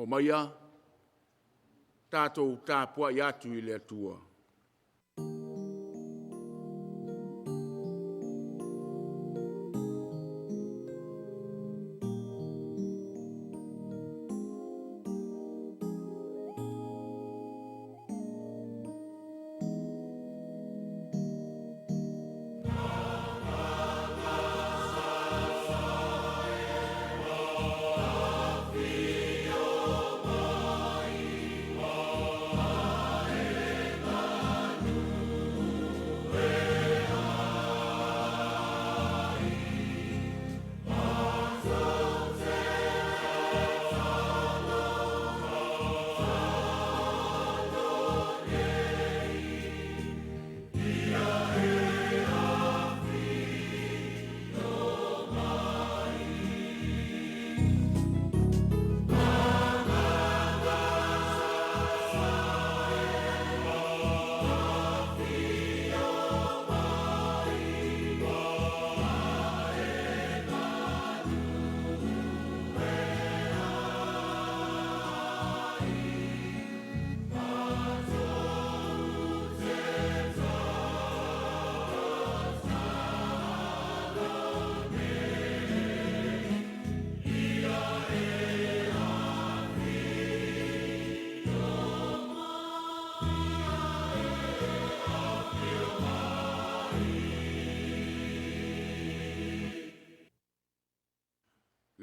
O maia, tātou tāpua i atu i le atua.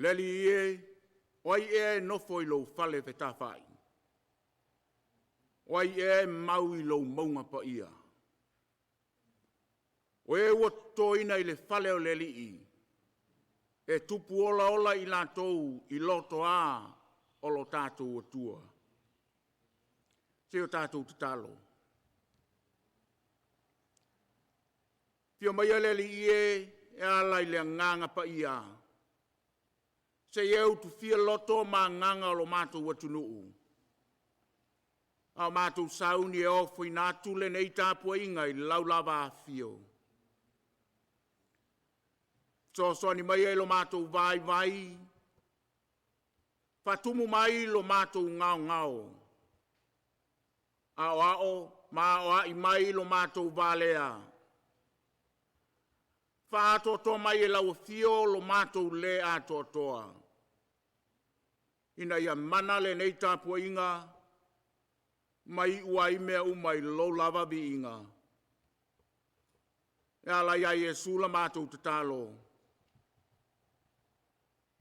Leli e, oi e nofo i lo fale fe tawhai. Oi e mau i lo maunga pa ia. O e wato ina i le fale o leli i. E tupu ola ola i lātou i loto a o lo tātou atua. Se o tātou tatalo. Fio mai a leli i e ala i le nganga pa ia. Se iau tu fia loto ma nganga o lo mātou watunuu. Au mātou sauni e ofu i nātu le nei tāpua inga i laulava a fio. So ni mai e lo mātou vai vai. Fatumu mai lo mātou ngao ngao. Ao ma o i mai lo mātou valea. Fātoto mai e lau fio lo mātou le a totoa. Ina ia mana le nei tāpua inga, mai ua i mea umai lo lava vi inga. E ala ia Jesu la mātou tatalo.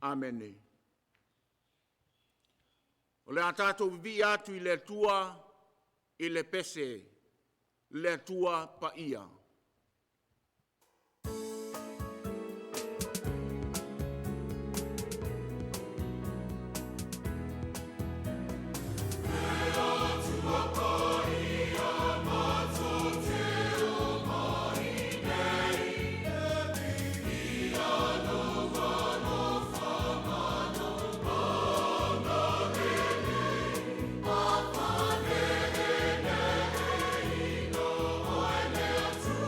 Amene. O le a tātou vi atu i le tua, i le pese, le tua pa ia. To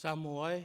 Samoa